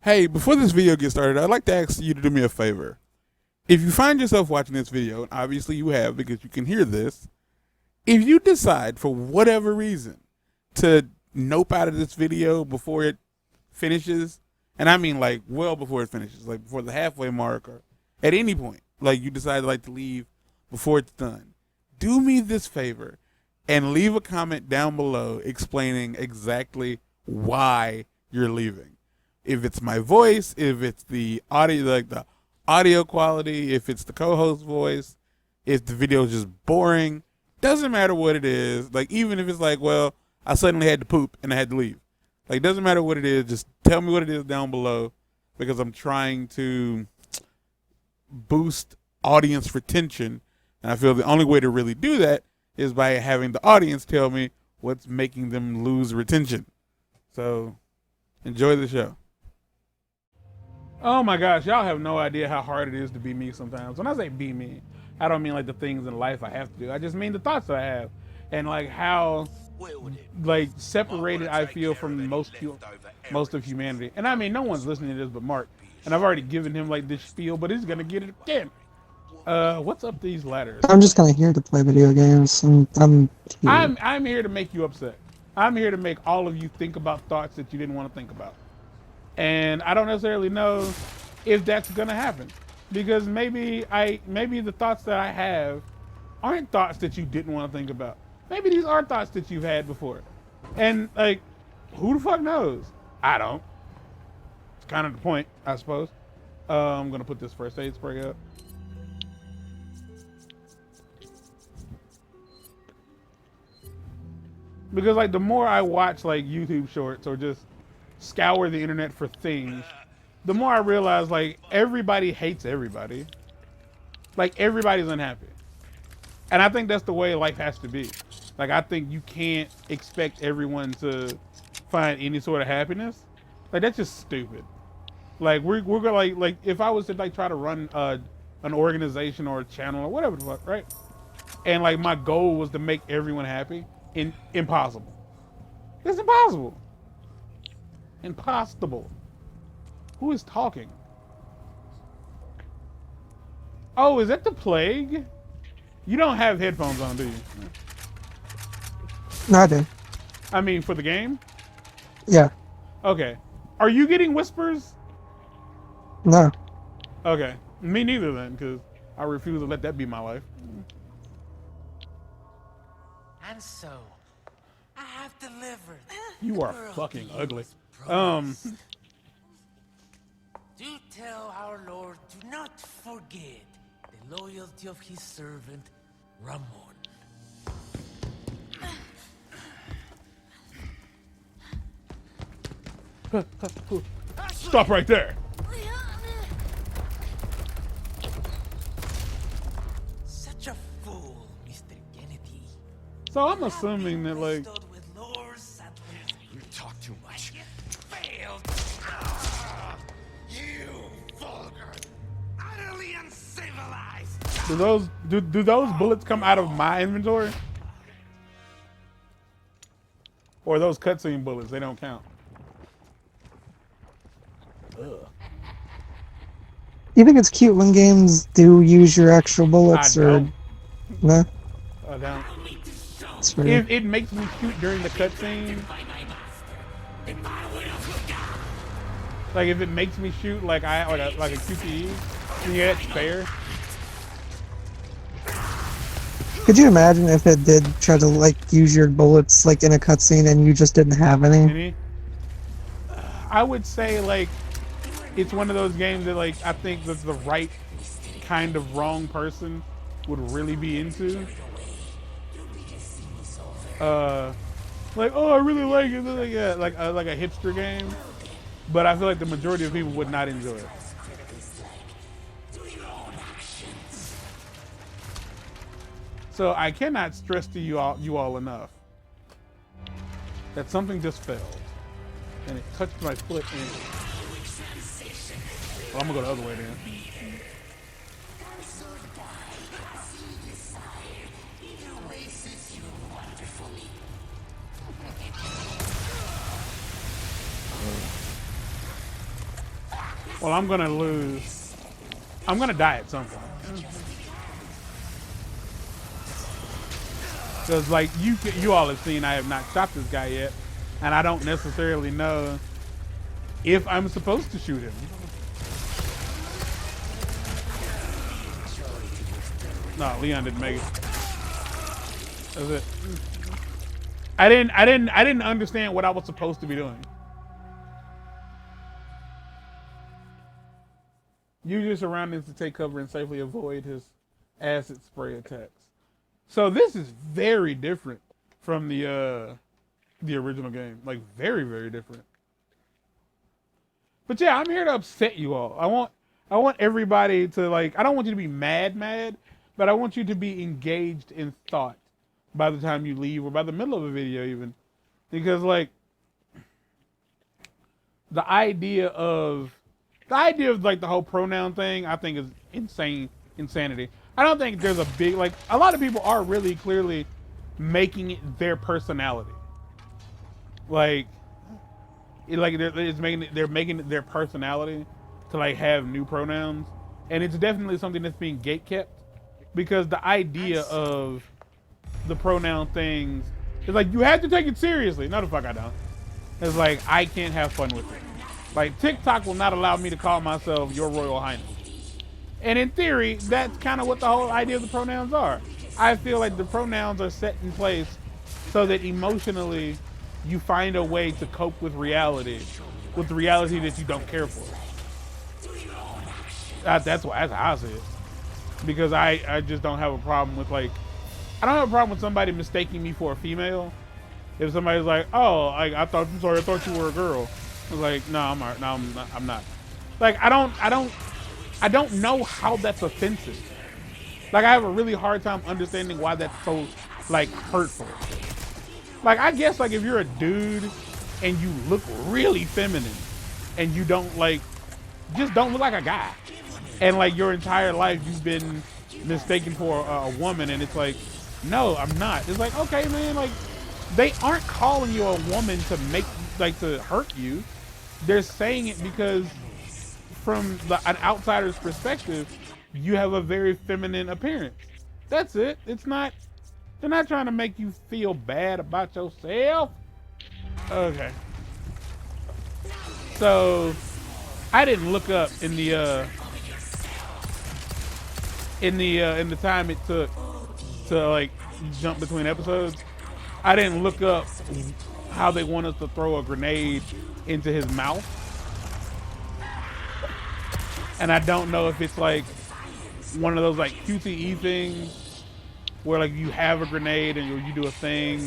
Hey, before this video gets started, I'd like to ask you to do me a favor. If you find yourself watching this video, and obviously you have because you can hear this, if you decide for whatever reason to nope out of this video before it finishes, and I mean like well before it finishes, like before the halfway mark or at any point, like you decide like to leave before it's done, do me this favor and leave a comment down below explaining exactly why you're leaving. If it's my voice, if it's the audio, like the audio quality, if it's the co-host voice, if the video is just boring, doesn't matter what it is. Like even if it's like, well, I suddenly had to poop and I had to leave. Like doesn't matter what it is, just tell me what it is down below because I'm trying to boost audience retention. And I feel the only way to really do that is by having the audience tell me what's making them lose retention. So enjoy the show. Oh my gosh, y'all have no idea how hard it is to be me sometimes. When I say be me, I don't mean like the things in life I have to do. I just mean the thoughts that I have and like how like separated I feel from most of humanity. And I mean, no one's listening to this but Mark. And I've already given him like this spiel, but he's gonna get it again. What's up these ladders? I'm just kind of here to play video games, and I'm here to make you upset. I'm here to make all of you think about thoughts that you didn't want to think about. And I don't necessarily know if that's gonna happen because maybe the thoughts that I have aren't thoughts that you didn't want to think about. Maybe these are thoughts that you've had before. And like, who the fuck knows? I don't. It's kind of the point, I suppose. I'm gonna put this first aid spray up. Because like the more I watch like YouTube shorts or just scour the internet for things, the more I realize like everybody hates everybody. Like everybody's unhappy. And I think that's the way life has to be. Like I think you can't expect everyone to find any sort of happiness. Like that's just stupid. Like we're gonna like if I was to like try to run an organization or a channel or whatever the fuck, right? And like my goal was to make everyone happy, impossible. It's impossible. Impossible. Who is talking? Oh, is that the plague? You don't have headphones on, do you? no, I do. I mean, for the game? Yeah. Okay. Are you getting whispers? No. Okay. Me neither then, because I refuse to let that be my life. And so, I have delivered. You are fucking ugly. Do tell our Lord to not forget the loyalty of his servant, Ramon. Stop right there. Such a fool, Mr. Kennedy. So I'm assuming that like You talk too much. Failed. You vulgar, utterly uncivilized. do those bullets come out of my inventory? Or those cutscene bullets, they don't count. Ugh. You think it's cute when games do use your actual bullets, I or don't. no? I don't. It's weird. It makes me shoot during the cutscene. Like if it makes me shoot like like a QTE, then yeah, that's fair. Could you imagine if it did try to like use your bullets like in a cutscene and you just didn't have any? Any? I would say like it's one of those games that like I think that the right kind of wrong person would really be into. Like oh I really like it, like a hipster game, but I feel like the majority of people would not enjoy it. So I cannot stress to you all enough that something just fell and it touched my foot and well, I'm gonna go the other way then. Well, I'm gonna lose. I'm gonna die at some point. Because like you all have seen, I have not shot this guy yet, and I don't necessarily know if I'm supposed to shoot him. No, Leon didn't make it. That's it. I didn't understand what I was supposed to be doing. Use your surroundings to take cover and safely avoid his acid spray attacks. So this is very different from the original game. Like very, very different. But yeah, I'm here to upset you all. I want everybody to like, I don't want you to be mad, but I want you to be engaged in thought by the time you leave or by the middle of a video even. Because like the idea of like the whole pronoun thing, I think is insanity. I don't think there's a big, like a lot of people are really clearly making it their personality. Like they're making it their personality to like have new pronouns. And it's definitely something that's being gatekept because the idea of the pronoun things is like, you have to take it seriously. No, the fuck I don't. It's like, I can't have fun with it. Like TikTok will not allow me to call myself Your Royal Highness. And in theory, that's kind of what the whole idea of the pronouns are. I feel like the pronouns are set in place so that emotionally you find a way to cope with the reality that you don't care for. That's how I see it. Because I just don't have a problem with like, I don't have a problem with somebody mistaking me for a female. If somebody's like, oh, I thought you were a girl. I was like, no, I'm not. Like, I don't know how that's offensive. Like, I have a really hard time understanding why that's so, like, hurtful. Like, I guess, like, if you're a dude and you look really feminine and you don't, like, just don't look like a guy. And, like, your entire life you've been mistaken for a woman and it's like, no, I'm not. It's like, okay, man, like, they aren't calling you a woman to make, like, to hurt you. They're saying it because from an outsider's perspective, you have a very feminine appearance. That's it. It's not, they're not trying to make you feel bad about yourself. Okay. So, I didn't look up in the time it took to like jump between episodes. I didn't look up how they want us to throw a grenade into his mouth. And I don't know if it's like one of those like QTE things where like you have a grenade and you do a thing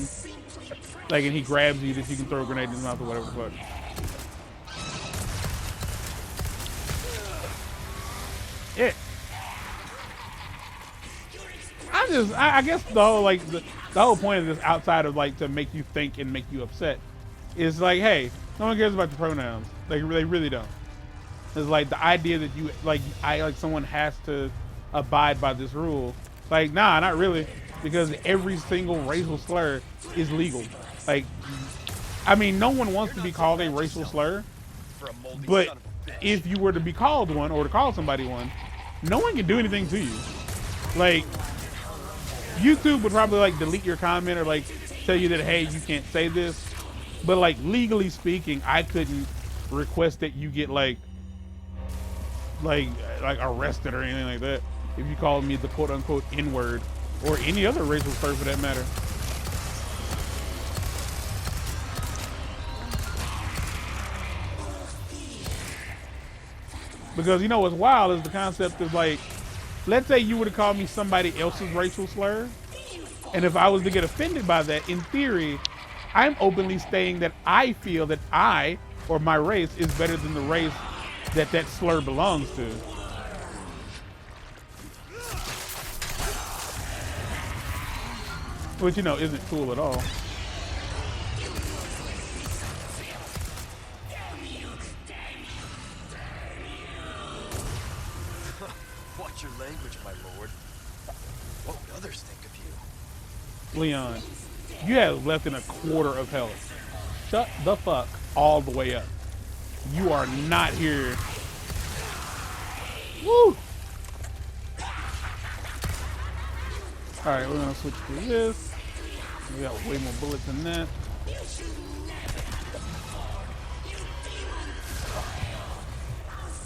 like and he grabs you that you can throw a grenade in his mouth or whatever the fuck. Yeah. I guess the whole like the whole point of this, outside of like to make you think and make you upset, is like, hey, no one cares about the pronouns. Like they really don't. It's like the idea that you like someone has to abide by this rule. Like, nah, not really, because every single racial slur is legal. Like, I mean, no one wants to be called a racial slur, but if you were to be called one or to call somebody one, no one can do anything to you. Like, YouTube would probably like delete your comment or like tell you that, hey, you can't say this. But like legally speaking, I couldn't request that you get like arrested or anything like that if you called me the quote unquote N-word or any other racial slur for that matter. Because you know what's wild is the concept of like, let's say you were to call me somebody else's racial slur, and if I was to get offended by that, in theory, I'm openly stating that I feel that I or my race is better than the race that that slur belongs to. Which, you know, isn't cool at all. Watch your language, my lord. What would others think of you? Leon, you have less than a quarter of health. Shut the fuck all the way up. You are not here Woo! Alright, we're gonna switch to this. We got way more bullets than that.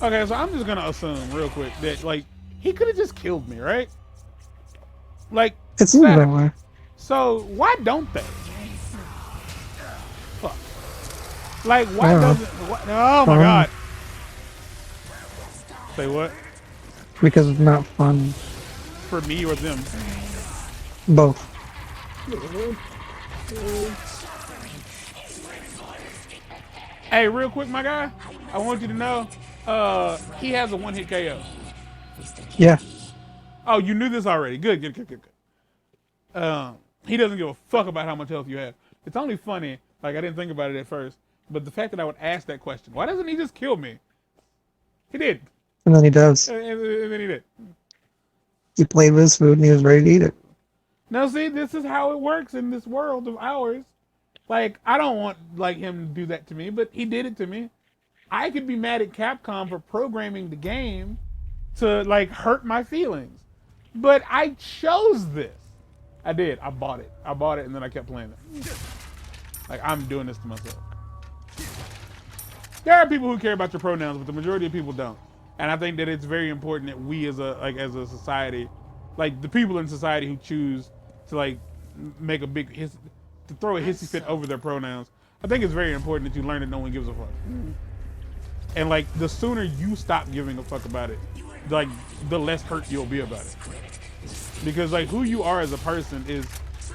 Okay, so I'm just gonna assume real quick that like he could have just killed me, right? Like It seems that way. So why don't they? Fuck. Like why doesn't? Oh my god. Say what? Because it's not fun. For me or them? Both. Hey, real quick, my guy. I want you to know, he has a one-hit KO. Yeah. Oh, you knew this already. Good. He doesn't give a fuck about how much health you have. It's only funny, like I didn't think about it at first, but the fact that I would ask that question, why doesn't he just kill me? He did. And then he does. And then he did. He played with his food and he was ready to eat it. Now see, this is how it works in this world of ours. Like, I don't want like him to do that to me, but he did it to me. I could be mad at Capcom for programming the game to like hurt my feelings. But I chose this. I did. I bought it and then I kept playing it. Like, I'm doing this to myself. There are people who care about your pronouns, but the majority of people don't. And I think that it's very important that we as a society, like the people in society who choose to like make a big to throw a hissy fit over their pronouns, I think it's very important that you learn that no one gives a fuck. And like the sooner you stop giving a fuck about it, like the less hurt you'll be about it. Because like who you are as a person is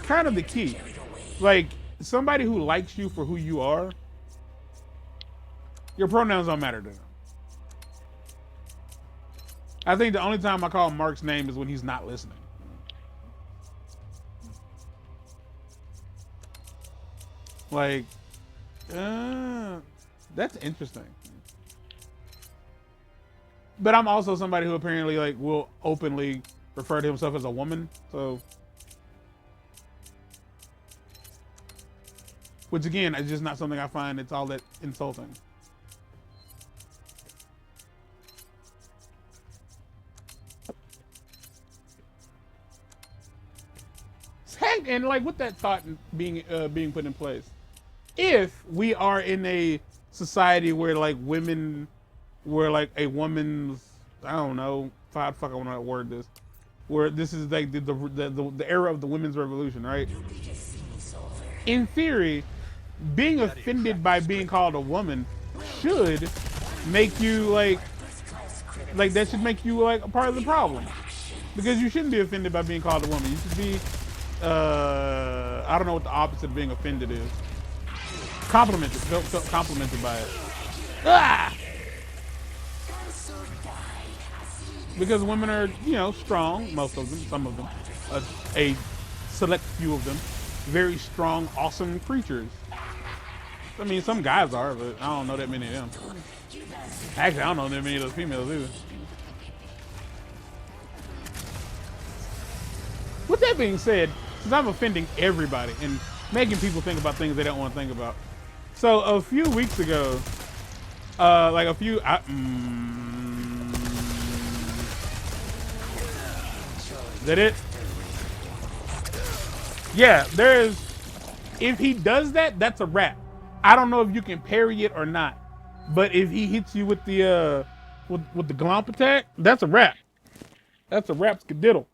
kind of the key. Like somebody who likes you for who you are, your pronouns don't matter to them. I think the only time I call Mark's name is when he's not listening. Like, that's interesting. But I'm also somebody who apparently like will openly refer to himself as a woman. So, which again is just not something I find it's all that insulting. And like with that thought being put in place, if we are in a society where like women, where like a woman's, I don't know, fuck I want to word this, where this is like the era of the women's revolution, right? In theory, being offended by being called a woman should make you like that should make you like a part of the problem, because you shouldn't be offended by being called a woman. You should be I don't know what the opposite of being offended is. Complimented, felt complimented by it. Ah! Because women are, you know, strong, most of them, some of them, a select few of them, very strong, awesome creatures. I mean, some guys are, but I don't know that many of them. Actually, I don't know that many of those females either. With that being said, since I'm offending everybody and making people think about things they don't want to think about. So a few weeks ago, is that it? Yeah, if he does that, that's a wrap. I don't know if you can parry it or not, but if he hits you with the with the glomp attack, that's a wrap. That's a wrap skadiddle.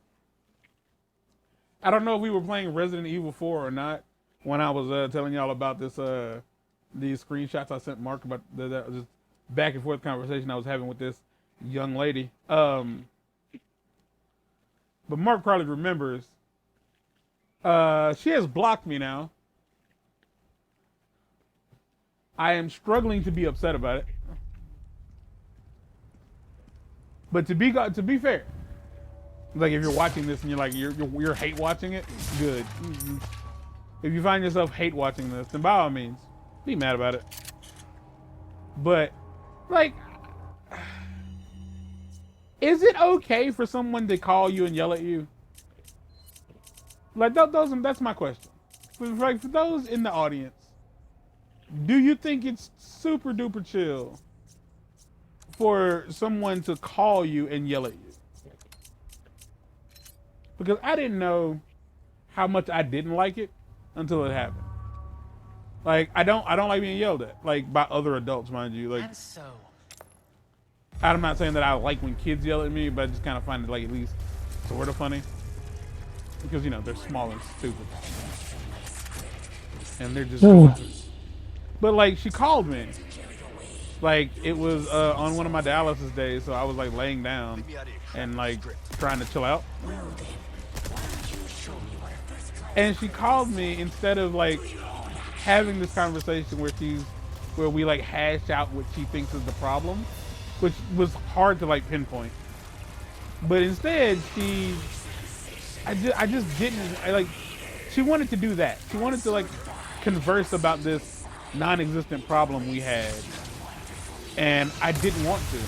I don't know if we were playing Resident Evil 4 or not when I was telling y'all about this, these screenshots I sent Mark about that just back and forth conversation I was having with this young lady. But Mark probably remembers. She has blocked me now. I am struggling to be upset about it. But to be fair, like if you're watching this and you're like you're hate watching it, good. If you find yourself hate watching this, then by all means, be mad about it. But like, is it okay for someone to call you and yell at you? Like that's my question. For those in the audience, do you think it's super duper chill for someone to call you and yell at you. Because I didn't know how much I didn't like it until it happened. Like I don't like being yelled at, like by other adults, mind you. Like And so, I'm not saying that I like when kids yell at me, but I just kind of find it like at least sort of funny. Because, you know, they're small and stupid. And they're just... But, like, she called me. Like, it was on one of my dialysis days, so I was, like, laying down and, like, trying to chill out. And she called me instead of, like, having this conversation where we, like, hash out what she thinks is the problem, which was hard to, like, pinpoint. But instead, I just didn't, she wanted to do that. She wanted to, like, converse about this non-existent problem we had. And I didn't want to.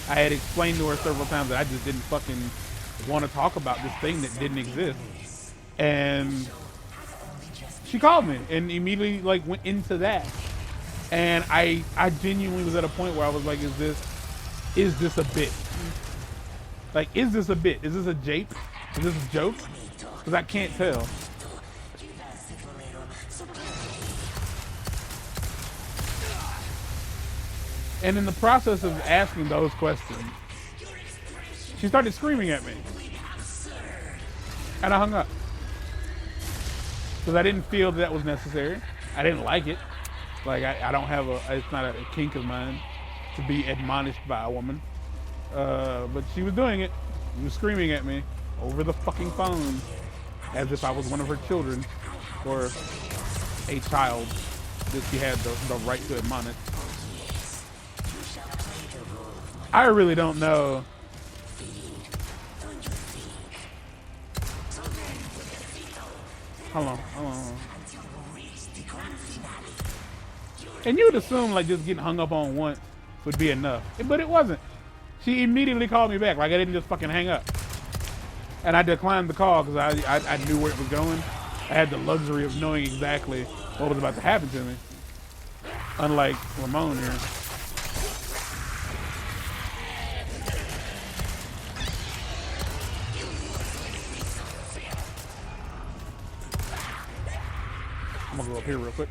I had explained to her several times that I just didn't fucking want to talk about this thing that didn't exist. And she called me and immediately, like, went into that. And I genuinely was at a point where I was like, is this a bit? Like, is this a bit? Is this a jape? Is this a joke? Because I can't tell. And in the process of asking those questions, she started screaming at me. And I hung up. Because I didn't feel that was necessary. I didn't like it. Like, I don't have it's not a kink of mine to be admonished by a woman. But she was doing it. She was screaming at me over the fucking phone as if I was one of her children or a child that she had the right to admonish. I really don't know. Hold on. And you would assume like just getting hung up on once would be enough, but it wasn't. She immediately called me back, like I didn't just fucking hang up. And I declined the call because I knew where it was going. I had the luxury of knowing exactly what was about to happen to me. Unlike Ramon here. I'm gonna go up here real quick.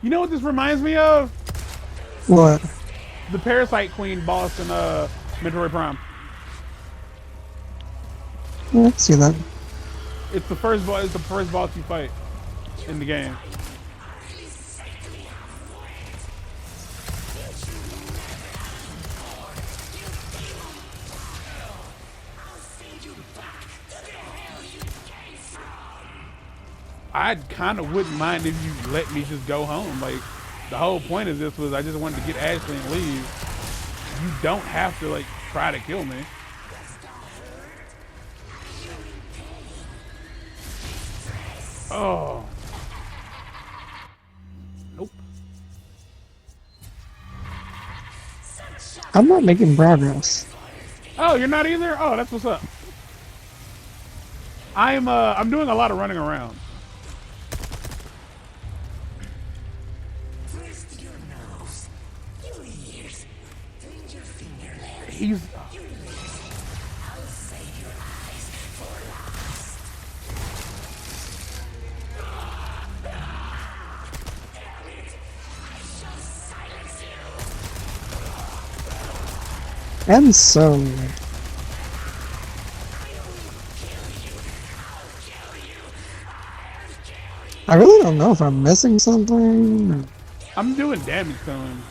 You know what this reminds me of? What? The Parasite Queen boss in Metroid Prime. Yeah, I see that. It's the first boss. It's the first boss you fight in the game. I kind of wouldn't mind if you let me just go home. Like, the whole point of this was I just wanted to get Ashley and leave. You don't have to, like, try to kill me. Oh. Nope. I'm not making progress. Oh, you're not either? Oh, that's what's up. I'm doing a lot of running around. He's And so... I really don't know if I'm missing something. I'm doing damage to him.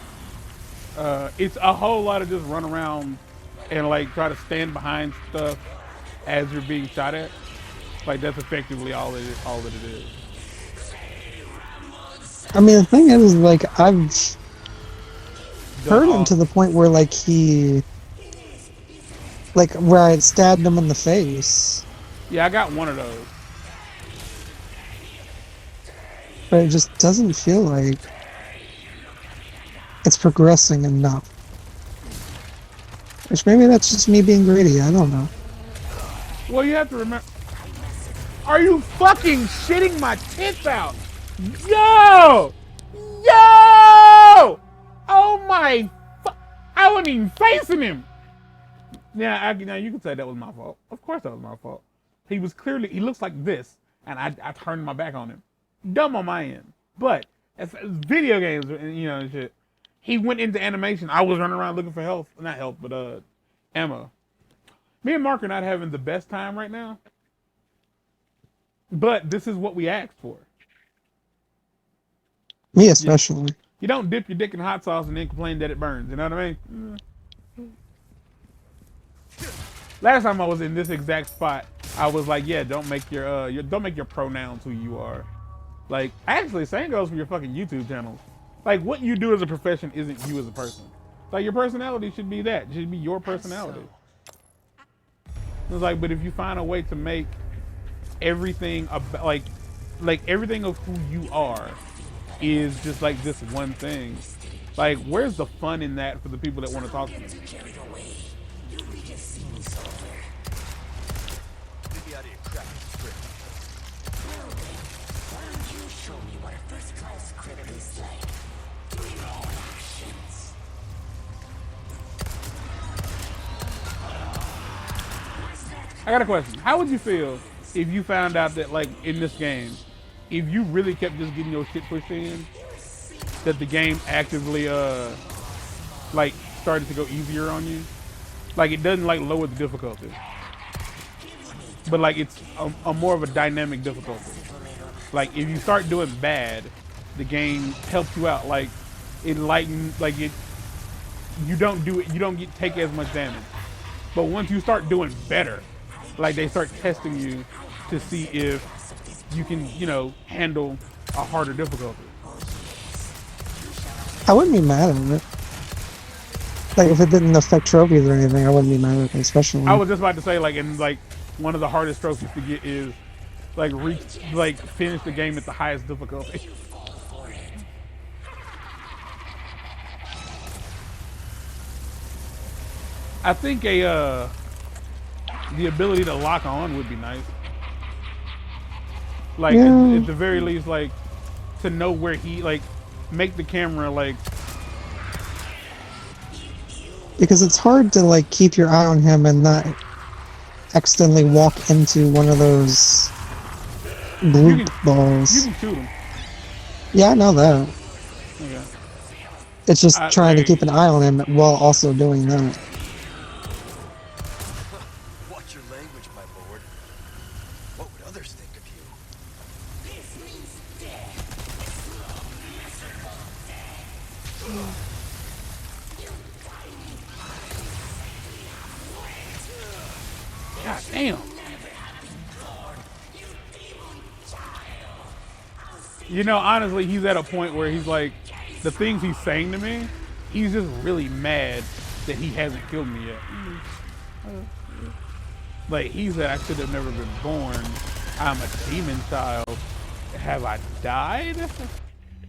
It's a whole lot of just run around and like try to stand behind stuff as you're being shot at. Like that's effectively all that it is. I mean, the thing is, like, I've hurt him to the point where, like, where I had stabbed him in the face. Yeah, I got one of those. But it just doesn't feel like it's progressing enough. Which maybe that's just me being greedy, I don't know. Well, you have to remember. Are you fucking shitting my tits out? Yo! Yo! Oh my! I wasn't even facing him. Now you can say that was my fault. Of course that was my fault. He looks like this, and I turned my back on him. Dumb on my end. But as video games, and shit, he went into animation. I was running around looking for health, not health, but ammo. Me and Mark are not having the best time right now. But this is what we asked for. Me especially. You don't dip your dick in hot sauce and then complain that it burns. You know what I mean? Last time I was in this exact spot, I was like, yeah, don't make your pronouns who you are. Like, actually, same goes for your fucking YouTube channels. Like, what you do as a profession isn't you as a person. Like, your personality should be that. It should be your personality. It's like, but if you find a way to make everything about, like everything of who you are is just like this one thing. Like, where's the fun in that for the people that want to talk to you? I got a question. How would you feel if you found out that, like, in this game, if you really kept just getting your shit pushed in, that the game actively, like, started to go easier on you? Like, it doesn't, like, lower the difficulty. But, like, it's a more of a dynamic difficulty. Like, if you start doing bad, the game helps you out. Like, it lightens, like, you don't take as much damage. But once you start doing better, like, they start testing you to see if you can, handle a harder difficulty. I wouldn't be mad at it. Like, if it didn't affect trophies or anything, I wouldn't be mad at it, especially. I was just about to say, like, and like, one of the hardest trophies to get is, like, finish the game at the highest difficulty. I think the ability to lock on would be nice. Like, yeah. at the very least, like, to know where he, like, make the camera, like... Because it's hard to, like, keep your eye on him and not accidentally walk into one of those bloop balls. You can shoot him. Yeah, I know that. Okay. It's just trying to keep an eye on him while also doing that. Watch your language, my lord. What would others think of you? God damn. Honestly, he's at a point where he's like, the things he's saying to me, he's just really mad that he hasn't killed me yet. Like, he said, I should have never been born. I'm a demon child. Have I died?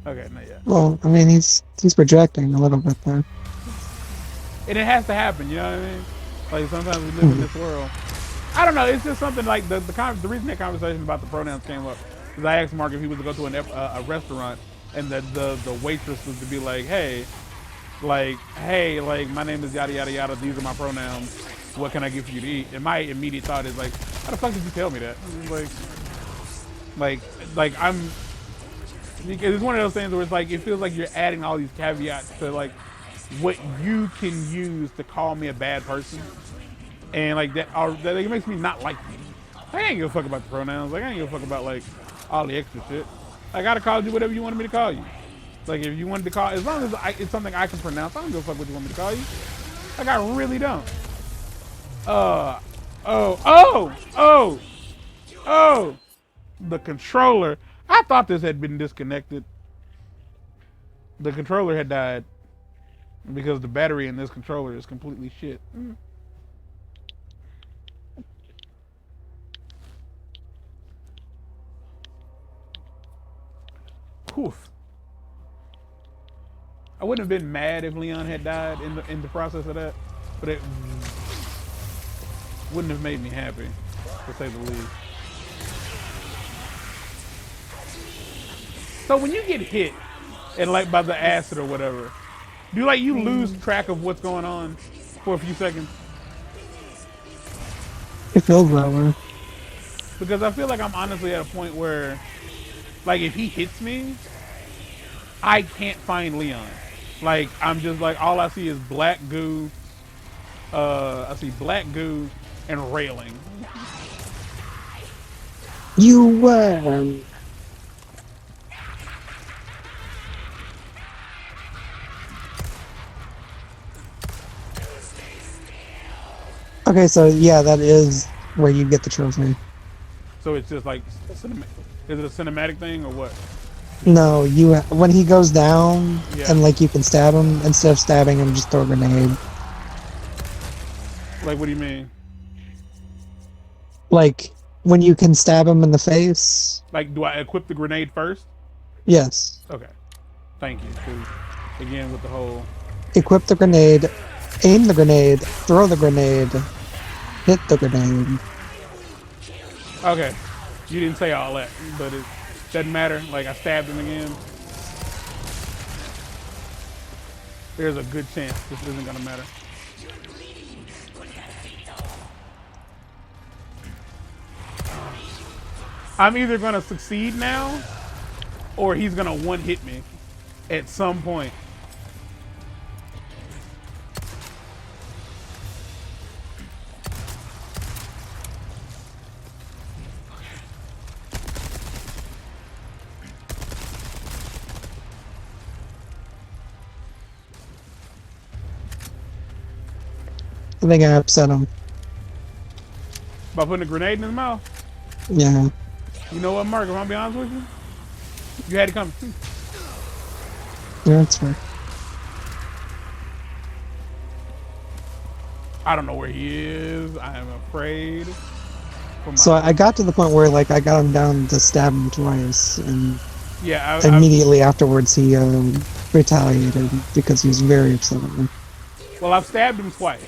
Okay, not yet. Well, I mean, he's projecting a little bit there. And it has to happen, you know what I mean? Like, sometimes we live in this world. I don't know, it's just something like, the reason that conversation about the pronouns came up, because I asked Mark if he was to go to a restaurant, and the waitress was to be like, hey, my name is yada yada yada, these are my pronouns, what can I get for you to eat? And my immediate thought is like, how the fuck did you tell me that? Like I'm, because it's one of those things where it's like, it feels like you're adding all these caveats to like what you can use to call me a bad person, and like that it makes me not like you. I ain't give a fuck about the pronouns. Like, I ain't give a fuck about like all the extra shit. Like, I'd have called you whatever you wanted me to call you. Like, if you wanted to call, as long as it's something I can pronounce, I don't give a fuck what you want me to call you. Like, I really don't. The controller. I thought this had been disconnected. The controller had died because the battery in this controller is completely shit. Oof. I wouldn't have been mad if Leon had died in the process of that, but it wouldn't have made me happy, to say the least. So when you get hit, and like by the acid or whatever, do like you lose track of what's going on for a few seconds? It feels that way. Because I feel like I'm honestly at a point where, like, if he hits me, I can't find Leon. Like, I'm just like, all I see is black goo. I see black goo and railing. You won. Okay, so yeah, that is where you get the trophy. So it's just like, is it a cinematic thing or what? No, when he goes down Yeah. and like you can stab him, instead of stabbing him, just throw a grenade. Like, what do you mean? Like when you can stab him in the face. Like, do I equip the grenade first? Yes. Okay. Thank you. 'Cause, again, with the whole... Equip the grenade, aim the grenade, throw the grenade, hit the grenade. Okay. You didn't say all that, but it doesn't matter. Like, I stabbed him again. There's a good chance this isn't going to matter. I'm either going to succeed now, or he's going to one-hit me at some point. I think I upset him. By putting a grenade in his mouth? Yeah. You know what, Mark, if I'm be honest with you? You had to come. Yeah, that's fair. I don't know where he is. I am afraid. So I got to the point where like I got him down to stab him twice, and yeah, immediately afterwards he retaliated because he was very upset at me. Well, I've stabbed him twice.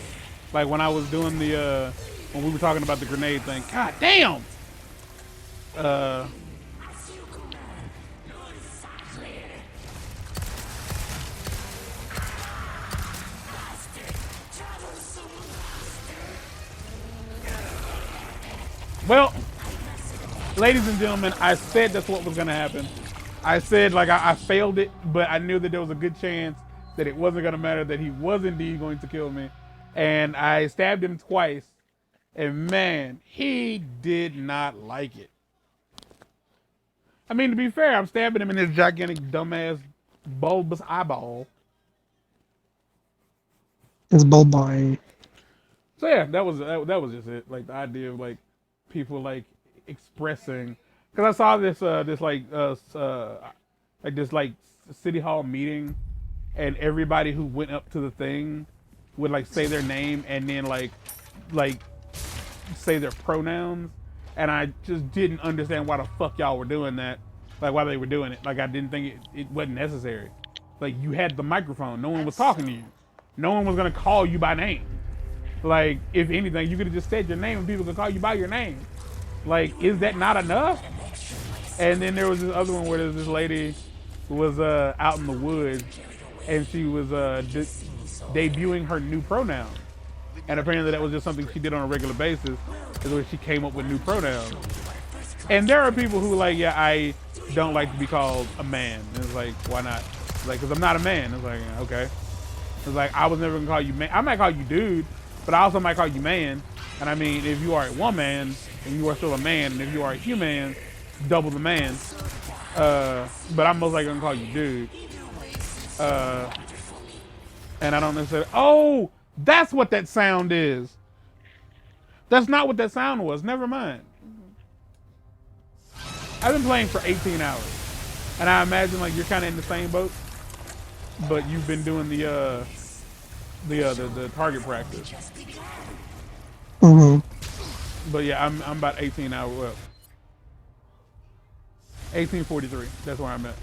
Like when I was doing the when we were talking about the grenade thing. God damn. Well, ladies and gentlemen, I said that's what was gonna happen. I said like I failed it, but I knew that there was a good chance that it wasn't gonna matter, that he was indeed going to kill me. And I stabbed him twice, and man, he did not like it. I mean, to be fair, I'm stabbing him in his gigantic, dumbass, bulbous eyeball. His bulb eye. So yeah, that was just it. Like the idea of like people like expressing, because I saw this this city hall meeting, and everybody who went up to the thing would like say their name and then like say their pronouns, and I just didn't understand why the fuck y'all were doing that, like why they were doing it. Like I didn't think it wasn't necessary. Like you had the microphone, no one was talking to you, no one was gonna call you by name. Like if anything, you could have just said your name and people could call you by your name. Like, is that not enough? And then there was this other one where there's this lady who was out in the woods, and she was debuting her new pronoun. And apparently that was just something she did on a regular basis, is where she came up with new pronouns. And there are people who like, yeah, I don't like to be called a man. And it's like, why not? It's like, because I'm not a man. It's like, okay. It's like, I was never going to call you man. I might call you dude, but I also might call you man. And I mean, if you are a woman, and you are still a man, and if you are a human, double the man. But I'm most likely going to call you dude. And I don't necessarily, oh, that's what that sound is. That's not what that sound was. Never mind. I've been playing for 18 hours. And I imagine like you're kind of in the same boat, but you've been doing the target practice. Mm-hmm. But yeah, I'm about 18 hours up. 1843. That's where I'm at.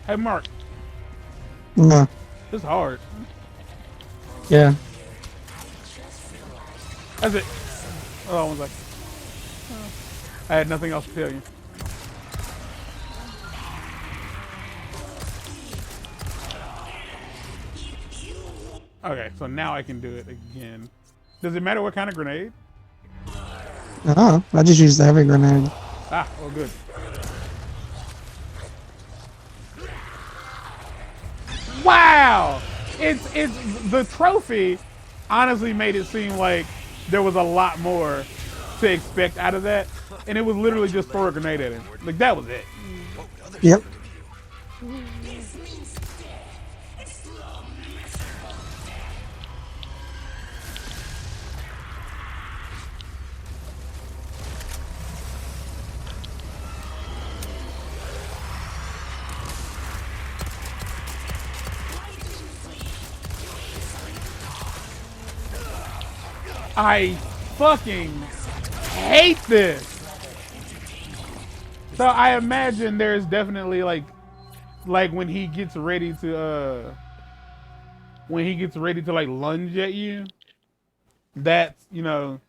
Hey, Mark, No. this is hard. Yeah. That's it. Oh, one second. I had nothing else to tell you. Okay, so now I can do it again. Does it matter what kind of grenade? Oh, I just used the heavy grenade. Ah, oh good. Wow! It's the trophy honestly made it seem like there was a lot more to expect out of that. And it was literally just throw a grenade at him. Like that was it. What would others Yep. think of you? I fucking hate this. So I imagine there's definitely like when he gets ready to like lunge at you, that's the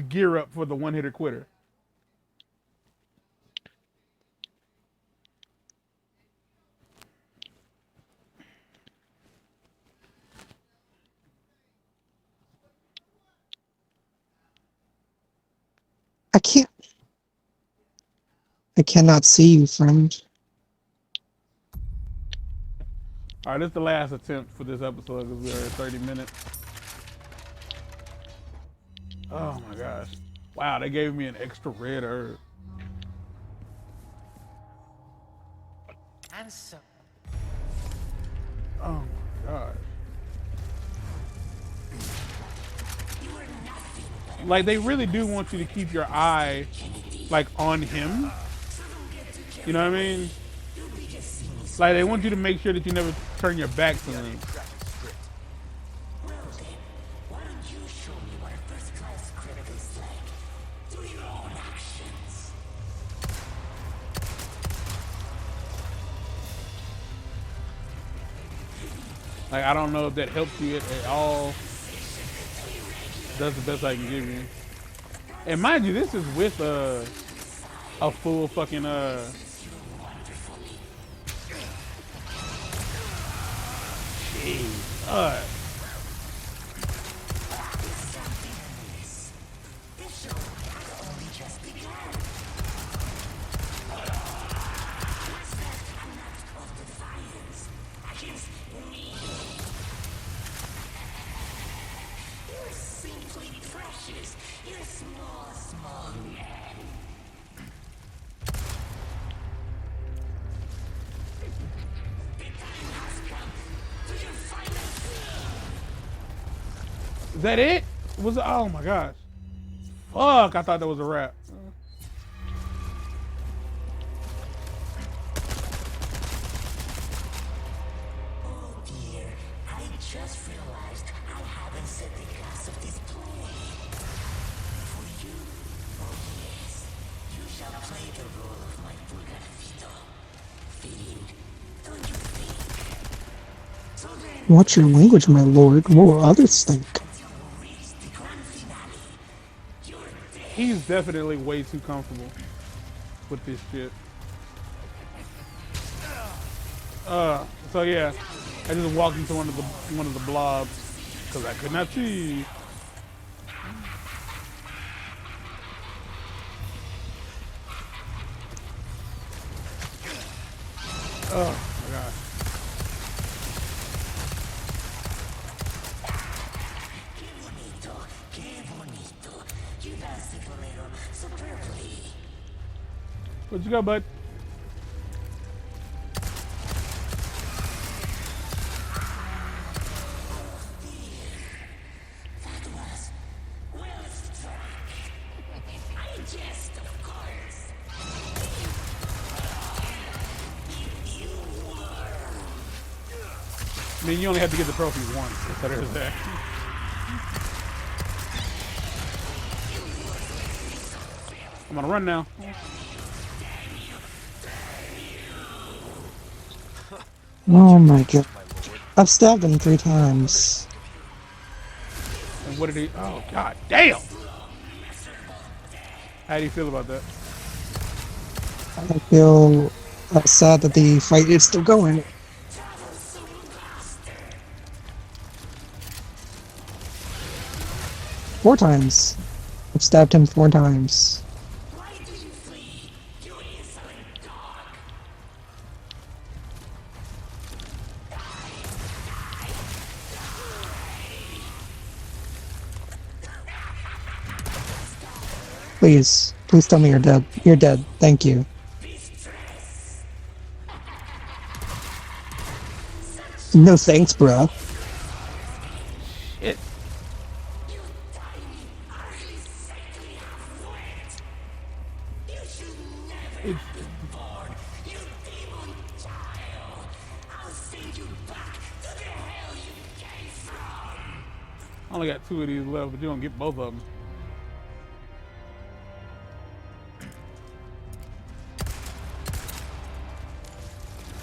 gear up for the one hitter quitter. I cannot see you, friend. All right, this is the last attempt for this episode because we are at 30 minutes. Oh my gosh. Wow, they gave me an extra red herb. And so, Oh my gosh. Like they really do want you to keep your eye like on him. You know what I mean? Like they want you to make sure that you never turn your back to him. why don't you show me what a first-class critic is like through your own actions? Like I don't know if that helps you at all. That's the best I can give you. And mind you, this is with a full fucking Jeez. Is that it? Was it? Oh my gosh. Fuck, I thought that was a wrap. Oh dear, I just realized I haven't set the class of this play. For you, oh yes, you shall play the role of my Vulgarfito. Fitting, don't you think? So then, What's your language, my lord? What will others think? He's definitely way too comfortable with this shit. So yeah, I just walked into one of the blobs because I could not see. Oh my god. What you got, bud? I mean, you only have to get the trophy once, so there's that. I'm gonna run now. Oh my god. My lord. I've stabbed him 3 times. And what did he? Oh god, damn! How do you feel about that? I feel sad that the fight is still going. 4 times. I've stabbed him 4 times. Why did you flee? You insolent dog! Please. Please tell me you're dead. You're dead. Thank you. No thanks, bro. Shit. I only got 2 of these left, but you don't get both of them.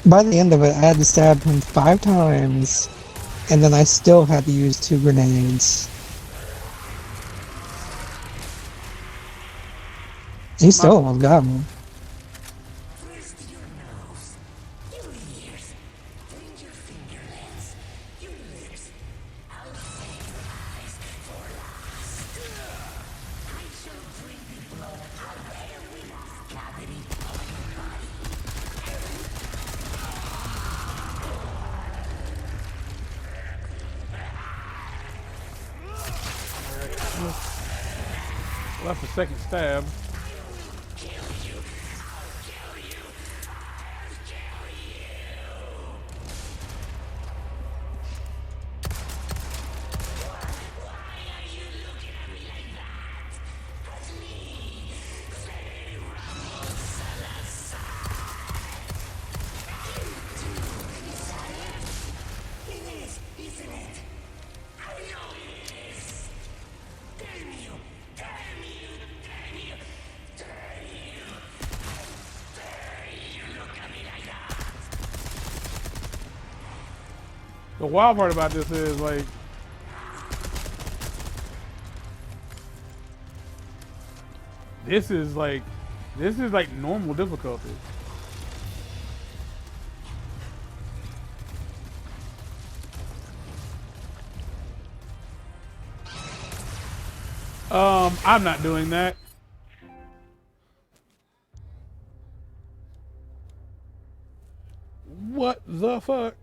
By the end of it, I had to stab him 5 times, and then I still had to use 2 grenades. He still almost got me. First your nose, your ears, then your fingerlets, your lips. I'll save your eyes for last. I shall drink the blood out of every last cavity of your body. Left a second stab. The wild part about this is like this is like normal difficulty. I'm not doing that. What the fuck?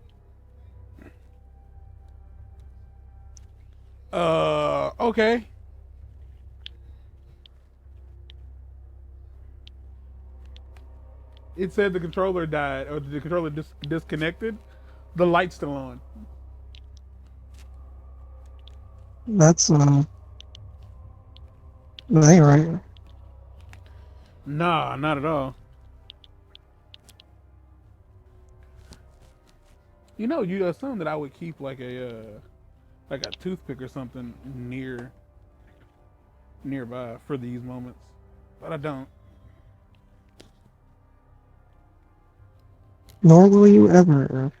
Okay. It said the controller died, or the controller disconnected. The light's still on. That's, that ain't right. Nah, not at all. You know, you assume that I would keep like a toothpick or something nearby for these moments, but I don't. Nor will you ever.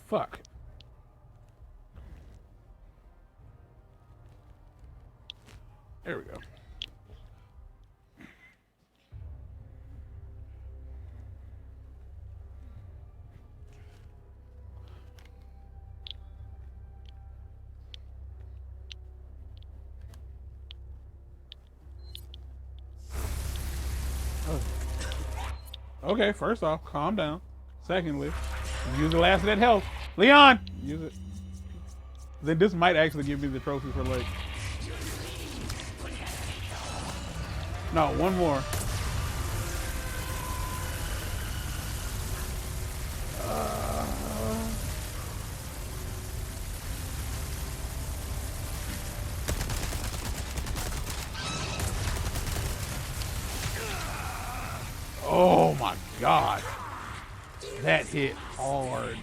Fuck. There we go. Okay, first off, calm down. Secondly, use the last of that health. Leon! Use it. Then this might actually give me the trophy for like... No, one more. Oh my god. That hit hard.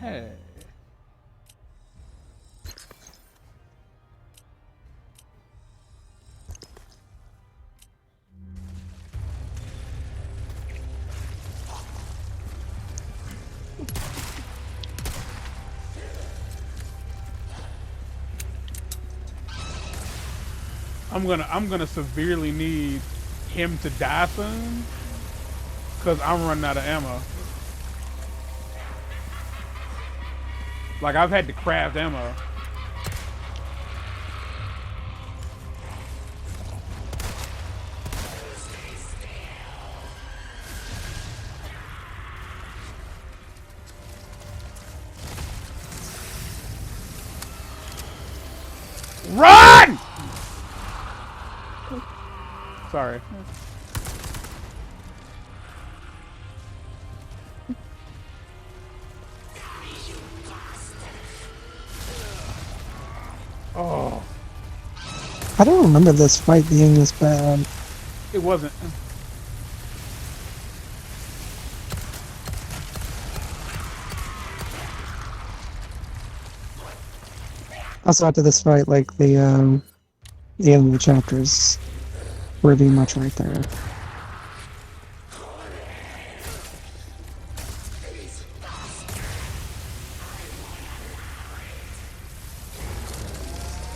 Hey. I'm gonna severely need him to die soon, cause I'm running out of ammo. Like I've had to craft ammo. Run! Sorry. Oh, I don't remember this fight being this bad. it wasn't. Also, after this fight, like the end of the chapters pretty much right there.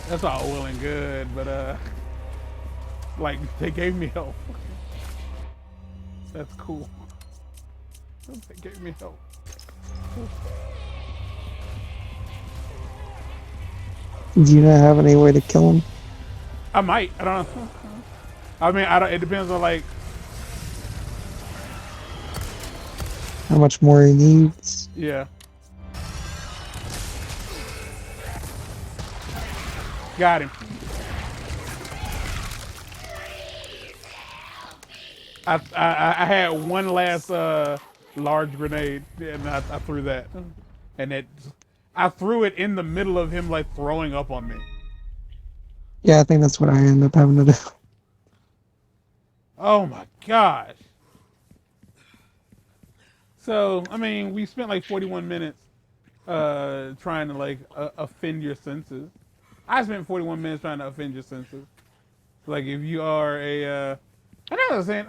That's all well and good, but like they gave me help. That's cool. They gave me help. Do you not have any way to kill him? I might. I don't know. I mean, I don't. It depends on like. How much more he needs? Yeah. Got him. I had one last large grenade and I threw that, and I threw it in the middle of him like throwing up on me. Yeah, I think that's what I end up having to do. Oh my gosh. So I mean, we spent like 41 minutes trying to like offend your senses. I spent 41 minutes trying to offend your senses. Like if you are a, I know what I'm saying.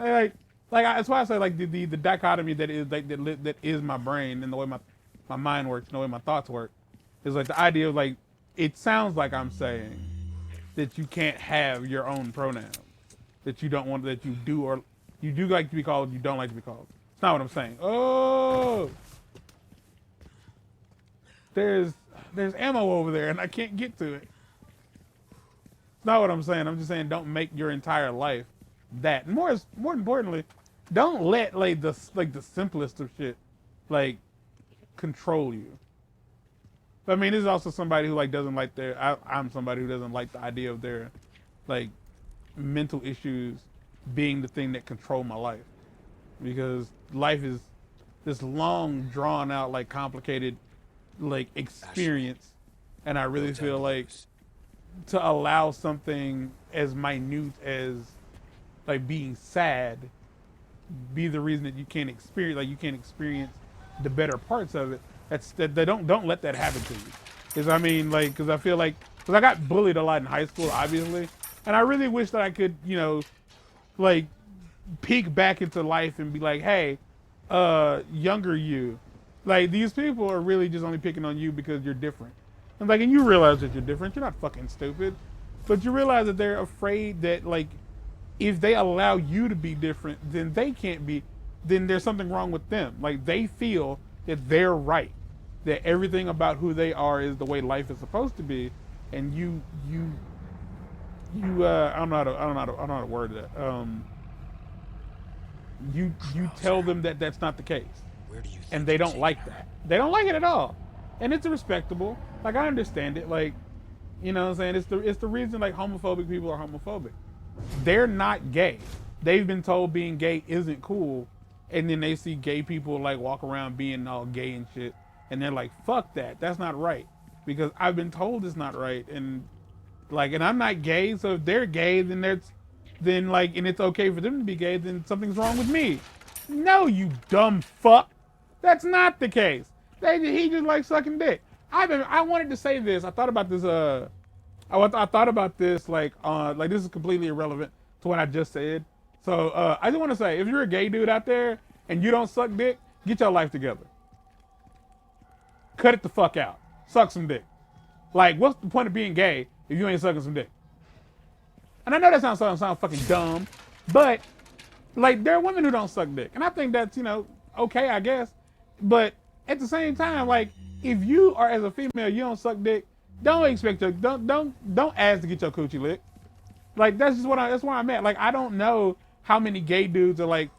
That's why I say like the dichotomy that is like that is my brain and the way my mind works and the way my thoughts work is like the idea of like it sounds like I'm saying that you can't have your own pronouns, that you don't want, that you do or you do like to be called, you don't like to be called. It's not what I'm saying. Oh, there's ammo over there and I can't get to it. Not what I'm saying. I'm just saying don't make your entire life that. More importantly, don't let like the simplest of shit like control you. I mean, this is also somebody who like doesn't like I'm somebody who doesn't like the idea of their like mental issues being the thing that control my life, because life is this long drawn out like complicated like experience, and I really feel like to allow something as minute as like being sad be the reason that you can't experience the better parts of it. They don't let that happen to you. Because I mean, like, because I feel like, because I got bullied a lot in high school, obviously, and I really wish that I could, like, peek back into life and be like, hey, younger you, like, these people are really just only picking on you because you're different. And like, and you realize that you're different. You're not fucking stupid, but you realize that they're afraid that like, if they allow you to be different, then they can't be. Then there's something wrong with them. Like they feel that they're right, that everything about who they are is the way life is supposed to be, and you I don't know how to word that. You tell them that that's not the case, and they don't like that. They don't like it at all, and it's respectable. Like I understand it. Like, you know what I'm saying? It's the reason like homophobic people are homophobic. They're not gay. They've been told being gay isn't cool, and then they see gay people like walk around being all gay and shit, and they're like, fuck that. That's not right. Because I've been told it's not right, and I'm not gay, so if they're gay, then and it's okay for them to be gay, then something's wrong with me. No, you dumb fuck. That's not the case. He just likes sucking dick. I wanted to say this. I thought about this. I thought about this like this is completely irrelevant to what I just said. So I just want to say, if you're a gay dude out there and you don't suck dick, get your life together. Cut it the fuck out. Suck some dick. Like, what's the point of being gay if you ain't sucking some dick? And I know that sounds fucking dumb, but like there are women who don't suck dick, and I think that's okay, I guess. But at the same time, like if you are as a female, you don't suck dick, don't expect to don't ask to get your coochie licked. Like that's just that's where I'm at. Like I don't know how many gay dudes are like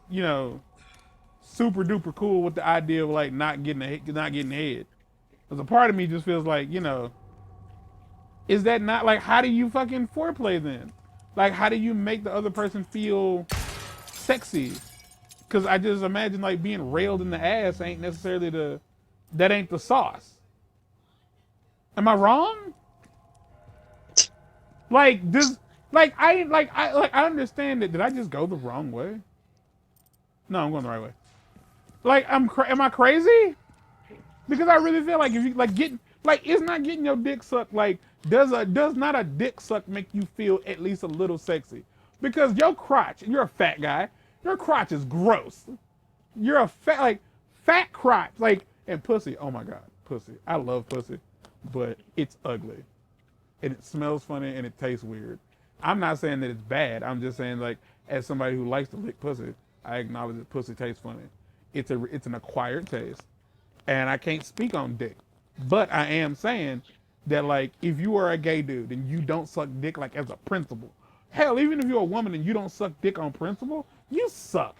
super duper cool with the idea of like not getting head. Because a part of me just feels like is that not like how do you fucking foreplay then? Like how do you make the other person feel sexy? Because I just imagine like being railed in the ass ain't necessarily that ain't the sauce. Am I wrong? Like this, I understand it. Did I just go the wrong way? No, I'm going the right way. Like am I crazy? Because I really feel like if you it's not getting your dick sucked. Like does not a dick suck make you feel at least a little sexy? Because your crotch, you're a fat guy. Your crotch is gross. You're a fat crotch. Like, and pussy, oh my God, pussy. I love pussy, but it's ugly. And it smells funny and it tastes weird. I'm not saying that it's bad. I'm just saying like, as somebody who likes to lick pussy, I acknowledge that pussy tastes funny. It's an acquired taste. And I can't speak on dick. But I am saying that like, if you are a gay dude and you don't suck dick like as a principle, hell, even if you're a woman and you don't suck dick on principle, you suck.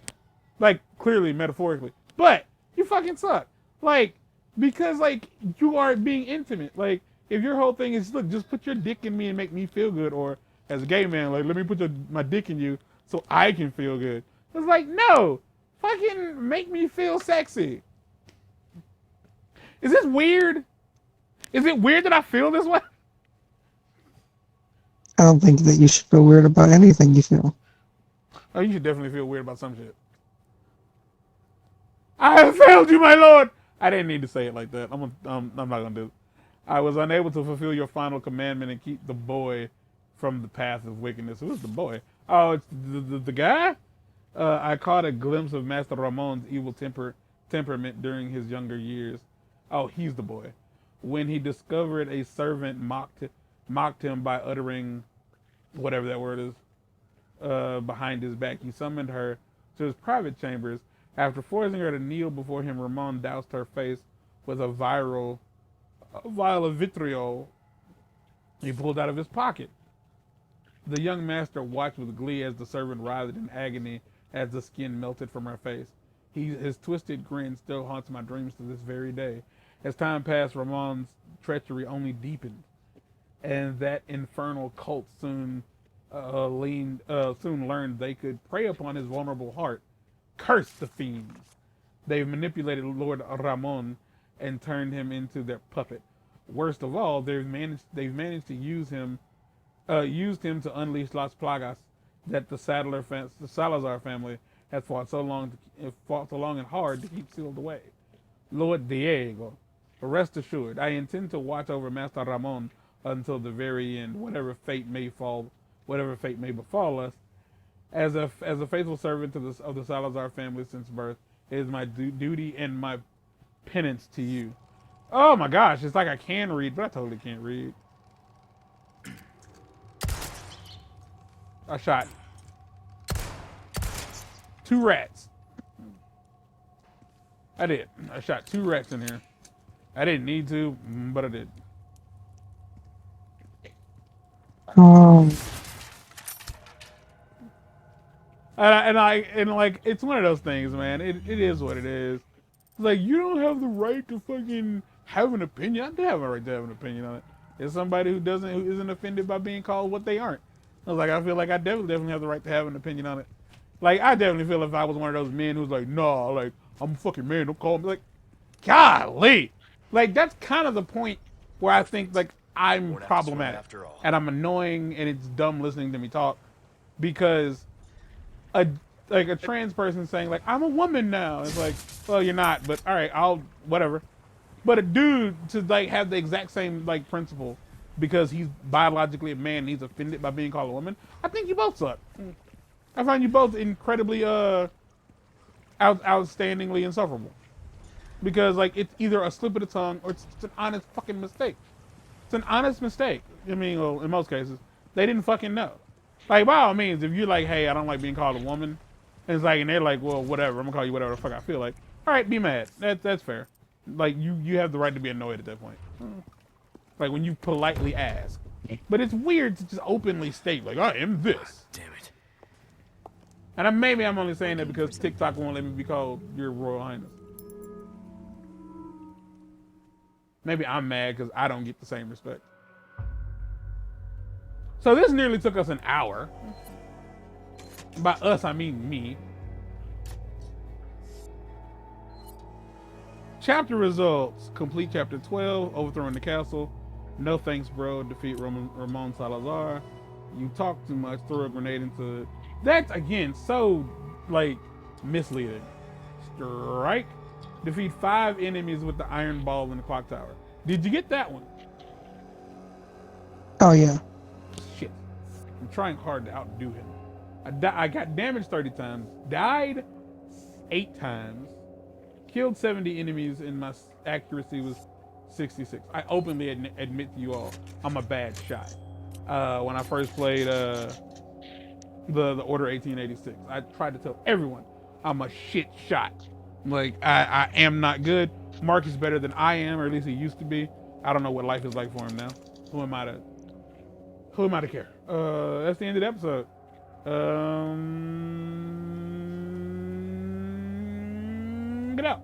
Like, clearly, metaphorically. But, you fucking suck. Like, because, like, you are being intimate. Like, if your whole thing is, look, just put your dick in me and make me feel good. Or, as a gay man, like, let me put my dick in you so I can feel good. It's like, no. Fucking make me feel sexy. Is this weird? Is it weird that I feel this way? I don't think that you should feel weird about anything you feel. Oh, you should definitely feel weird about some shit. I have failed you, my lord. I didn't need to say it like that. I'm not gonna do it. I was unable to fulfill your final commandment and keep the boy from the path of wickedness. Who's the boy? Oh, it's the guy? I caught a glimpse of Master Ramon's evil temperament during his younger years. Oh, he's the boy. When he discovered a servant mocked him by uttering whatever that word is behind his back, he summoned her to his private chambers. After forcing her to kneel before him, Ramon doused her face with a vial of vitriol he pulled out of his pocket. The young master watched with glee as the servant writhed in agony as the skin melted from her face. His twisted grin still haunts my dreams to this very day. As time passed, Ramon's treachery only deepened, and that infernal cult soon learned they could prey upon his vulnerable heart. Curse the fiends! They've manipulated Lord Ramon and turned him into their puppet. Worst of all, they've managed to use him to unleash Las Plagas that the Salazar family has fought so long and hard to keep sealed away. Lord Diego, rest assured, I intend to watch over Master Ramon until the very end, whatever fate may befall us. As a faithful servant of the Salazar family since birth, it is my duty and my penance to you. Oh my gosh, it's like I can read, but I totally can't read. I shot 2 rats. I did. I shot 2 rats in here. I didn't need to, but I did. And like it's one of those things, man. It is what it is. Like you don't have the right to fucking have an opinion. I do have a right to have an opinion on it. There's somebody who isn't offended by being called what they aren't. I feel like I definitely have the right to have an opinion on it. Like I definitely feel if I was one of those men who's like, nah, like I'm a fucking man, don't call me like, golly. Like that's kind of the point where I think like I'm problematic and I'm annoying and it's dumb listening to me talk because a trans person saying like I'm a woman now. It's like, well you're not, but all right, I'll whatever. But a dude to like have the exact same like principle because he's biologically a man and he's offended by being called a woman, I think you both suck. I find you both incredibly outstandingly insufferable. Because like it's either a slip of the tongue or it's an honest fucking mistake. It's an honest mistake. I mean, well, in most cases, they didn't fucking know. Like by all means, if you're like, hey, I don't like being called a woman, and it's like, and they're like, well, whatever, I'm gonna call you whatever the fuck I feel like. All right, be mad. That's fair. Like you have the right to be annoyed at that point. Like when you politely ask. But it's weird to just openly state like, I am this. Damn it. And maybe I'm only saying that because TikTok won't let me be called your Royal Highness. Maybe I'm mad because I don't get the same respect. So this nearly took us an hour. By us, I mean me. Chapter results. Complete chapter 12, overthrowing the castle. No thanks, bro. Defeat Ramon Salazar. You talk too much, throw a grenade into it. That's, again, so, like, misleading. Strike. Defeat 5 enemies with the iron ball in the clock tower. Did you get that one? Oh yeah. Shit. I'm trying hard to outdo him. I got damaged 30 times, died 8 times, killed 70 enemies, and my accuracy was 66. I openly admit to you all, I'm a bad shot. When I first played the Order 1886, I tried to tell everyone I'm a shit shot. Like, I am not good. Mark is better than I am, or at least he used to be. I don't know what life is like for him now. Who am I to care? That's the end of the episode. Get out.